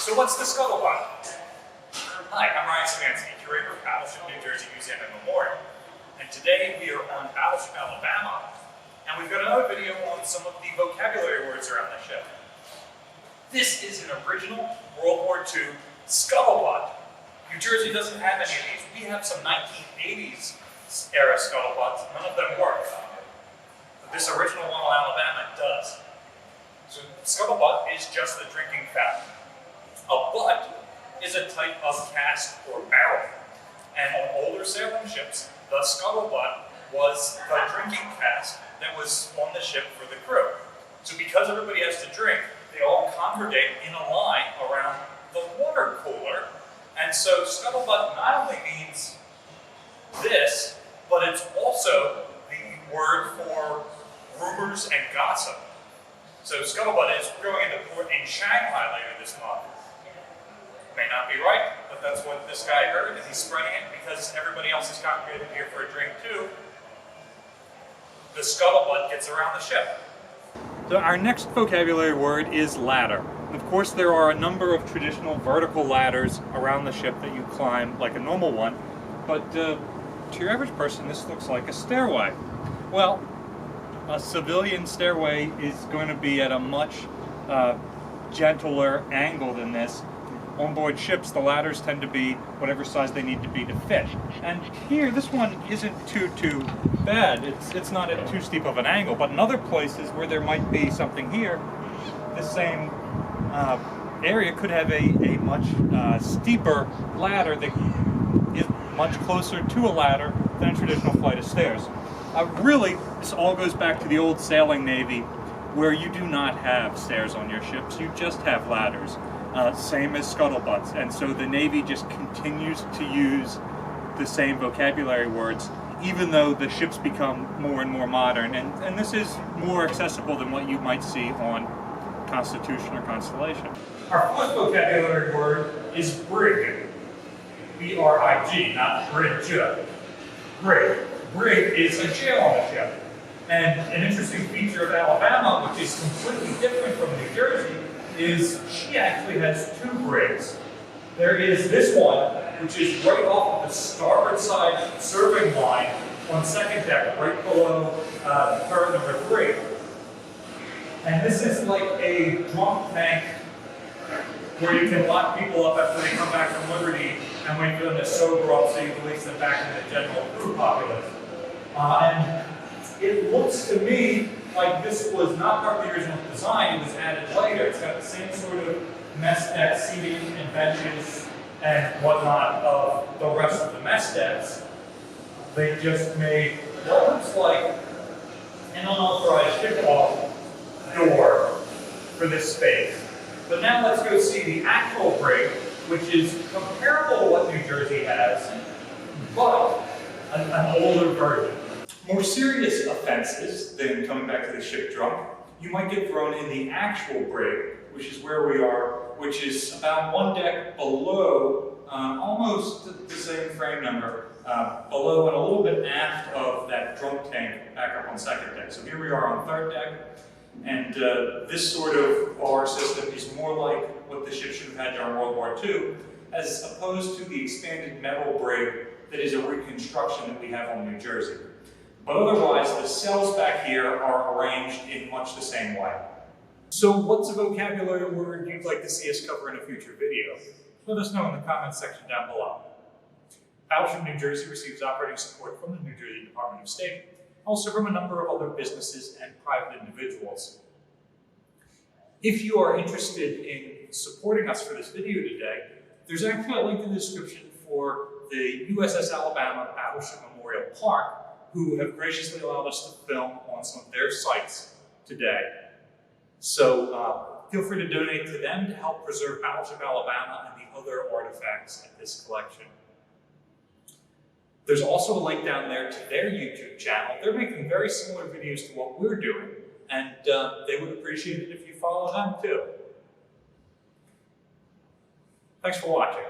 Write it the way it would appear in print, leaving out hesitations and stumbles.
So what's the Scuttlebutt? Hi, I'm Ryan Szymanski, curator of Battleship New Jersey Museum and Memorial. And today we are on Battleship Alabama, and we've got another video on some of the vocabulary words around the ship. This is an original World War II scuttlebutt. New Jersey doesn't have any of these. We have some 1980s era scuttlebutts. None of them work. But this original one on Alabama does. So scuttlebutt is just the drinking fountain. A butt is a type of cask or barrel. And on older sailing ships, the scuttlebutt was the drinking cask that was on the ship for the crew. So because everybody has to drink, they all congregate in a line around the water cooler. And so scuttlebutt not only means this, but it's also the word for rumors and gossip. So scuttlebutt is going into port in Shanghai later this month. May not be right, but that's what this guy heard, and he's spreading it because everybody else is congregated here for a drink too. The scuttlebutt gets around the ship. So our next vocabulary word is ladder. Of course, there are a number of traditional vertical ladders around the ship that you climb like a normal one, but to your average person, this looks like a stairway. Well, a civilian stairway is going to be at a much gentler angle than this. On board ships, the ladders tend to be whatever size they need to be to fit. And here, this one isn't too bad. It's not at too steep of an angle, but in other places where there might be something here, the same area could have a much steeper ladder that is much closer to a ladder than a traditional flight of stairs. Really, this all goes back to the old sailing navy, where you do not have stairs on your ships, you just have ladders. Same as scuttlebutts, and so the Navy just continues to use the same vocabulary words, even though the ships become more and more modern, and this is more accessible than what you might see on Constitution or Constellation. Our fourth vocabulary word is brig. B-R-I-G, not bridge. Brig. Brig is a jail on the ship. And an interesting feature of Alabama, which is completely different from New Jersey, is she actually has two brigs. There is this one, which is right off of the starboard side serving line on second deck, right below turret number 3. And this is like a drunk tank where you can lock people up after they come back from Liberty and wait for them to sober up so you release them back into the general crew populace. And it looks to me like this was not part of the original design, it was added later. It's got the same sort of mess deck seating and benches and whatnot of the rest of the mess decks. They just made what looks like an unauthorized ship-off door for this space. But now let's go see the actual brig, which is comparable to what New Jersey has, but an older version. More serious offenses than coming back to the ship drunk, you might get thrown in the actual brig, which is where we are, which is about one deck below, almost the same frame number, below and a little bit aft of that drunk tank back up on second deck. So here we are on third deck, and this sort of bar system is more like what the ship should have had during World War II, as opposed to the expanded metal brig that is a reconstruction that we have on New Jersey. But otherwise, the cells back here are arranged in much the same way. So what's a vocabulary word you'd like to see us cover in a future video? Let us know in the comments section down below. Battleship New Jersey receives operating support from the New Jersey Department of State, also from a number of other businesses and private individuals. If you are interested in supporting us for this video today, there's actually a link in the description for the USS Alabama Battleship Memorial Park, who have graciously allowed us to film on some of their sites today. So feel free to donate to them to help preserve Battleship Alabama and the other artifacts in this collection. There's also a link down there to their YouTube channel. They're making very similar videos to what we're doing, and they would appreciate it if you follow them too. Thanks for watching.